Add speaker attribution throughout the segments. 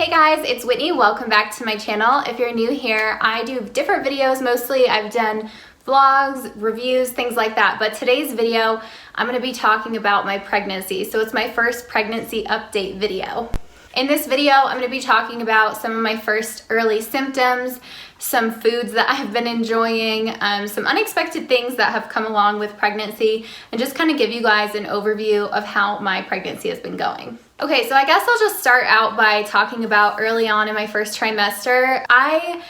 Speaker 1: Hey guys, it's Whitney. Welcome back to my channel. If you're new here, I do different videos mostly. I've done vlogs, reviews, things like that. But today's video, I'm going to be talking about my pregnancy. So it's my first pregnancy update video. In this video, I'm going to be talking about some of my first early symptoms, some foods that I've been enjoying, some unexpected things that have come along with pregnancy, and just kind of give you guys an overview of how my pregnancy has been going. Okay, so I guess I'll just start out by talking about early on in my first trimester. I've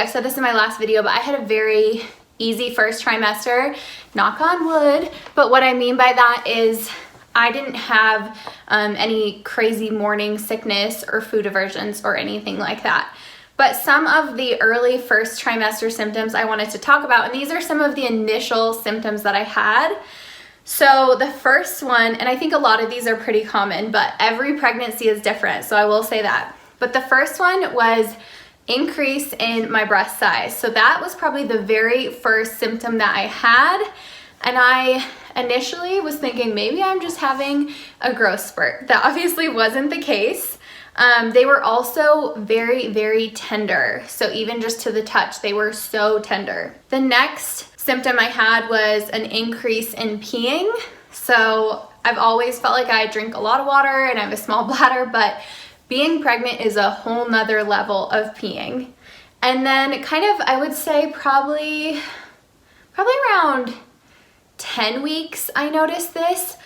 Speaker 1: said this in my last video, but I had a very easy first trimester, knock on wood. But what I mean by that is I didn't have any crazy morning sickness or food aversions or anything like that. But some of the early first trimester symptoms I wanted to talk about, and these are some of the initial symptoms that I had. So the first one, and I think a lot of these are pretty common, but every pregnancy is different, so I will say that. But the first one was increase in my breast size. So that was probably the very first symptom that I had. And I initially was thinking maybe I'm just having a growth spurt. That obviously wasn't the case. They were also very, very tender. So even just to the touch, they were so tender. The next symptom I had was an increase in peeing. So I've always felt like I drink a lot of water and I have a small bladder, but being pregnant is a whole nother level of peeing. And then kind of, I would say probably around 10 weeks, I noticed this,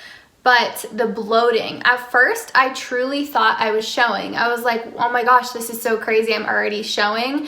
Speaker 1: but the bloating. At first, I truly thought I was showing. I was like, oh my gosh, this is so crazy, I'm already showing.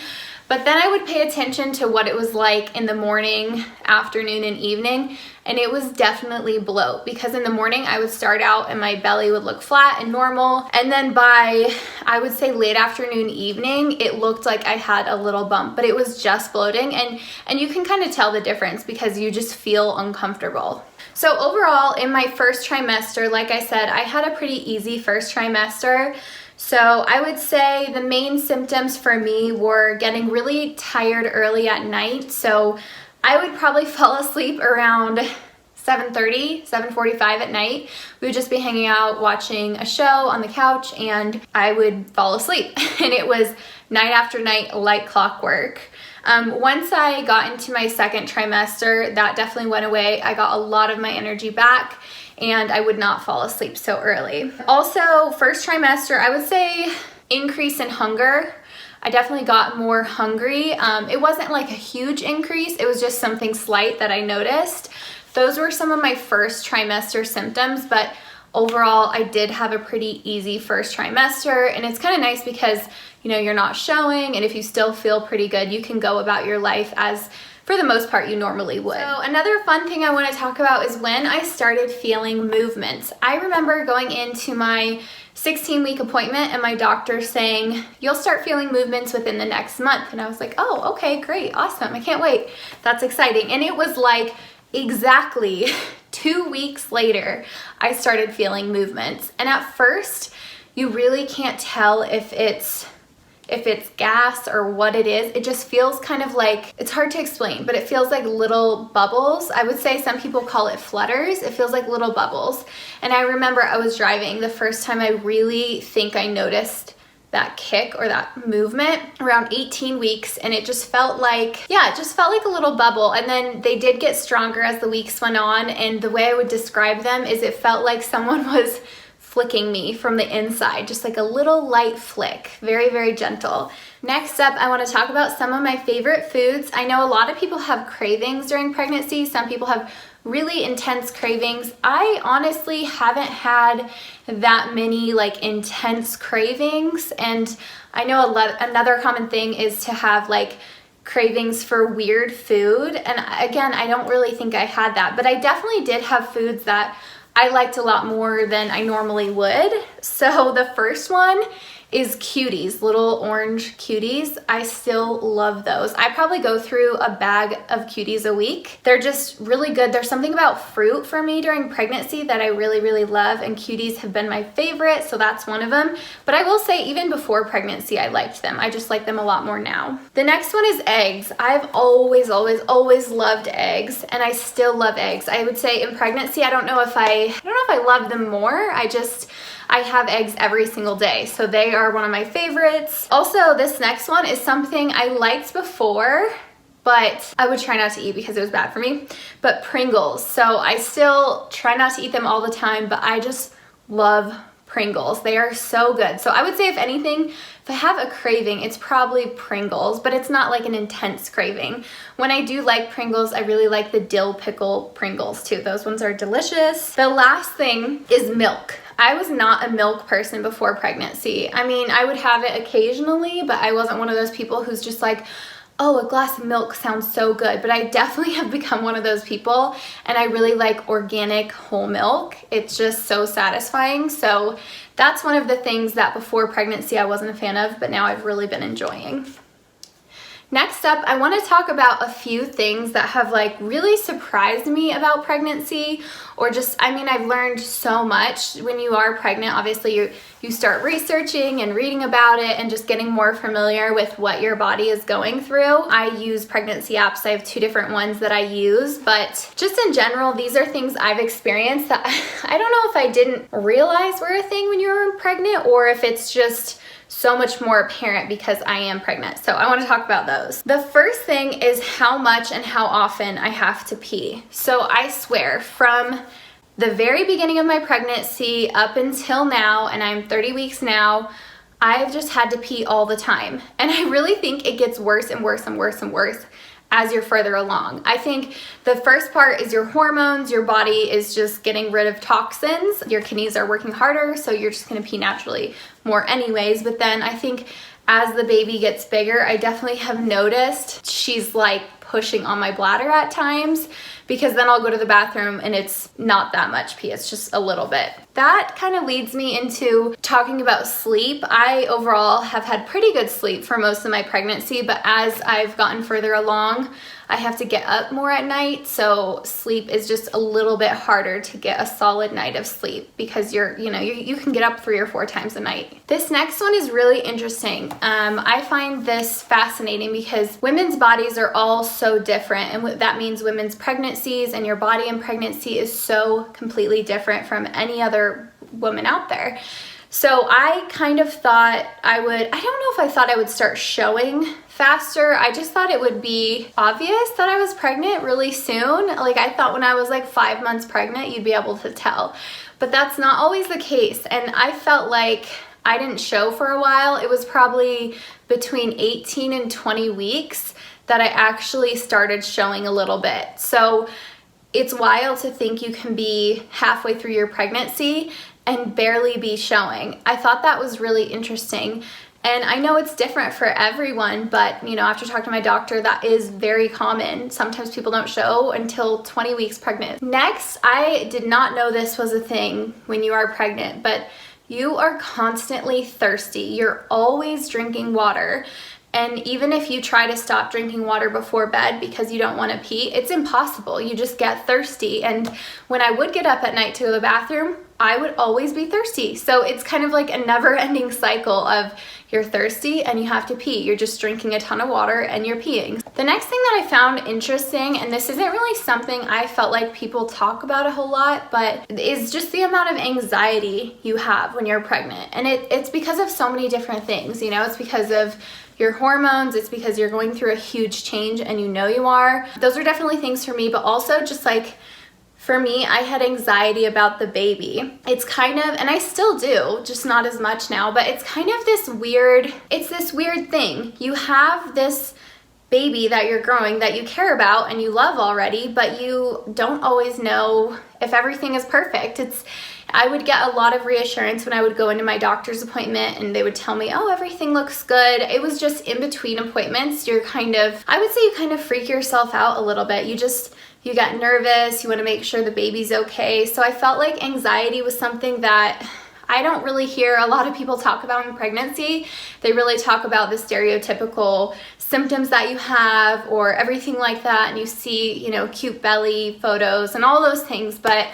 Speaker 1: But then I would pay attention to what it was like in the morning, afternoon, and evening, and it was definitely bloat, because in the morning I would start out and my belly would look flat and normal, and then by, I would say, late afternoon, evening, it looked like I had a little bump, but it was just bloating, and you can kind of tell the difference because you just feel uncomfortable. So overall, in my first trimester, like I said, I had a pretty easy first trimester. So I would say the main symptoms for me were getting really tired early at night. So I would probably fall asleep around 7:30, 7:45 at night. We would just be hanging out watching a show on the couch and I would fall asleep. And it was night after night like clockwork. Once I got into my second trimester, that definitely went away. I got a lot of my energy back and I would not fall asleep so early. Also, first trimester, I would say increase in hunger. I definitely got more hungry. It wasn't like a huge increase. It was just something slight that I noticed. Those were some of my first trimester symptoms, but overall, I did have a pretty easy first trimester, and it's kind of nice because, you know, you're not showing, and if you still feel pretty good, you can go about your life as, for the most part, you normally would. So another fun thing I want to talk about is when I started feeling movements. I remember going into my 16-week appointment and my doctor saying, you'll start feeling movements within the next month. And I was like, oh, okay, great, awesome, I can't wait. That's exciting. And it was like exactly 2 weeks later, I started feeling movements. And at first, you really can't tell if it's gas or what it is. It just feels kind of like, it's hard to explain, but it feels like little bubbles. I would say some people call it flutters. It feels like little bubbles. And I remember I was driving the first time I really think I noticed that kick or that movement around 18 weeks, and it just felt like, yeah, it just felt like a little bubble. And then they did get stronger as the weeks went on, and the way I would describe them is it felt like someone was flicking me from the inside, just like a little light flick, very, very gentle. Next up, I want to talk about some of my favorite foods. I know a lot of people have cravings during pregnancy. Some people have really intense cravings. I honestly haven't had that many like intense cravings, and I know another common thing is to have like cravings for weird food, and again, I don't really think I had that, but I definitely did have foods that I liked a lot more than I normally would. So the first one is cuties, little orange cuties. I still love those. I probably go through a bag of cuties a week. They're just really good. There's something about fruit for me during pregnancy that I really, really love, and cuties have been my favorite, so that's one of them. But I will say even before pregnancy, I liked them. I just like them a lot more now. The next one is eggs. I've always loved eggs, and I still love eggs. I would say in pregnancy, I don't know if I love them more. I have eggs every single day, so they are one of my favorites. Also, this next one is something I liked before, but I would try not to eat because it was bad for me, but Pringles. So I still try not to eat them all the time, but I just love Pringles. They are so good. So I would say if anything, if I have a craving, it's probably Pringles, but it's not like an intense craving. When I do like Pringles, I really like the dill pickle Pringles too. Those ones are delicious. The last thing is milk. I was not a milk person before pregnancy. I mean, I would have it occasionally, but I wasn't one of those people who's just like, oh, a glass of milk sounds so good, but I definitely have become one of those people, and I really like organic whole milk. It's just so satisfying. So that's one of the things that before pregnancy I wasn't a fan of, but now I've really been enjoying. Next up, I want to talk about a few things that have like really surprised me about pregnancy, or just, I mean, I've learned so much. When you are pregnant, obviously you start researching and reading about it and just getting more familiar with what your body is going through. I use pregnancy apps. I have 2 different ones that I use, but just in general, these are things I've experienced that I don't know if I didn't realize were a thing when you were pregnant, or if it's just so much more apparent because I am pregnant. So I want to talk about those. The first thing is how much and how often I have to pee. So I swear, from the very beginning of my pregnancy up until now, and I'm 30 weeks now, I've just had to pee all the time. And I really think it gets worse and worse and worse and worse as you're further along. I think the first part is your hormones. Your body is just getting rid of toxins. Your kidneys are working harder, so you're just gonna pee naturally more anyways. But then I think as the baby gets bigger, I definitely have noticed she's like pushing on my bladder at times, because then I'll go to the bathroom and it's not that much pee, it's just a little bit. That kind of leads me into talking about sleep. I overall have had pretty good sleep for most of my pregnancy, but as I've gotten further along, I have to get up more at night, so sleep is just a little bit harder to get a solid night of sleep, because you can get up 3 or 4 times a night. This next one is really interesting. I find this fascinating because women's bodies are all so different, and that means women's pregnancies and your body in pregnancy is so completely different from any other woman out there. So I kind of thought I don't know if I thought I would start showing faster. I just thought it would be obvious that I was pregnant really soon. Like, I thought when I was like 5 months pregnant, you'd be able to tell. But that's not always the case. And I felt like I didn't show for a while. It was probably between 18 and 20 weeks that I actually started showing a little bit. So it's wild to think you can be halfway through your pregnancy and barely be showing. I thought that was really interesting. And I know it's different for everyone, but after talking to my doctor, that is very common. Sometimes people don't show until 20 weeks pregnant. Next, I did not know this was a thing when you are pregnant, but you are constantly thirsty. You're always drinking water. And even if you try to stop drinking water before bed because you don't want to pee, it's impossible. You just get thirsty. And when I would get up at night to go to the bathroom, I would always be thirsty. So it's kind of like a never-ending cycle of you're thirsty and you have to pee. You're just drinking a ton of water and you're peeing. The next thing that I found interesting, and this isn't really something I felt like people talk about a whole lot, but is just the amount of anxiety you have when you're pregnant. And it's because of so many different things. It's because of your hormones, it's because you're going through a huge change and you are. Those are definitely things for me, but also just like, for me, I had anxiety about the baby. It's kind of, and I still do, just not as much now, but it's kind of this weird thing. You have this baby that you're growing that you care about and you love already, but you don't always know if everything is perfect. I would get a lot of reassurance when I would go into my doctor's appointment and they would tell me, oh, everything looks good. It was just in between appointments, I would say you kind of freak yourself out a little bit. You get nervous, you want to make sure the baby's okay. So I felt like anxiety was something that I don't really hear a lot of people talk about in pregnancy. They really talk about the stereotypical symptoms that you have or everything like that, and you see, cute belly photos and all those things. But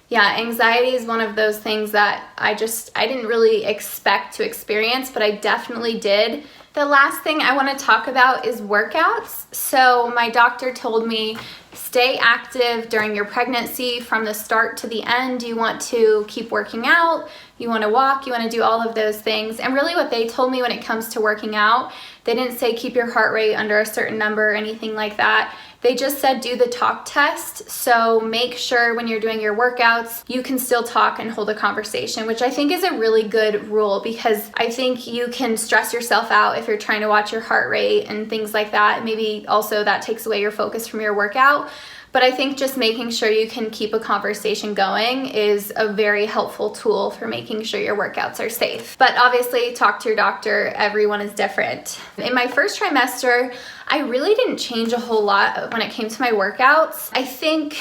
Speaker 1: yeah, anxiety is one of those things that I didn't really expect to experience, but I definitely did The last thing I want to talk about is workouts. So my doctor told me stay active during your pregnancy from the start to the end. You want to keep working out, you want to walk, you want to do all of those things. And really what they told me when it comes to working out, they didn't say keep your heart rate under a certain number or anything like that. They just said do the talk test. So make sure when you're doing your workouts, you can still talk and hold a conversation, which I think is a really good rule, because I think you can stress yourself out if you're trying to watch your heart rate and things like that. Maybe also that takes away your focus from your workout. But I think just making sure you can keep a conversation going is a very helpful tool for making sure your workouts are safe. But obviously, talk to your doctor. Everyone is different. In my first trimester, I really didn't change a whole lot when it came to my workouts. I think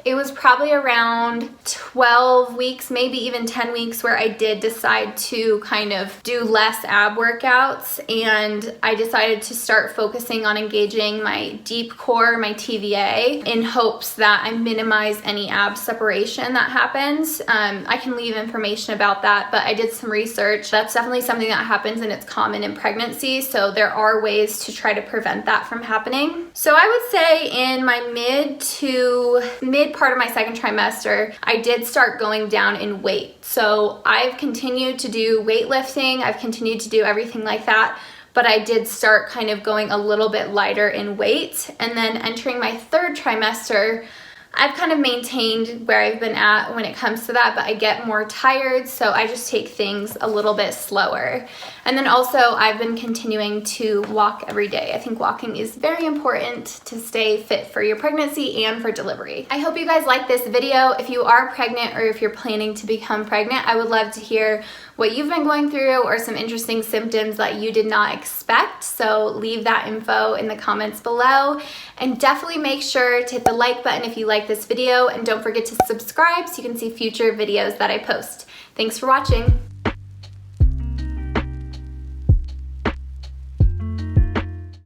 Speaker 1: it was probably around 12 weeks, maybe even 10 weeks, where I did decide to kind of do less ab workouts, and I decided to start focusing on engaging my deep core, my TVA, in hopes that I minimize any ab separation that happens. I can leave information about that, but I did some research. That's definitely something that happens, and it's common in pregnancy, so there are ways to try to prevent that from happening. So I would say in my mid part of my second trimester, I did start going down in weight. So I've continued to do weightlifting, I've continued to do everything like that, but I did start kind of going a little bit lighter in weight. And then entering my third trimester, I've kind of maintained where I've been at when it comes to that, but I get more tired, so I just take things a little bit slower. And then also I've been continuing to walk every day. I think walking is very important to stay fit for your pregnancy and for delivery. I hope you guys like this video. If you are pregnant or if you're planning to become pregnant, I would love to hear what you've been going through or some interesting symptoms that you did not expect. So leave that info in the comments below, and definitely make sure to hit the like button if you like this video, and don't forget to subscribe so you can see future videos that I post. Thanks for watching.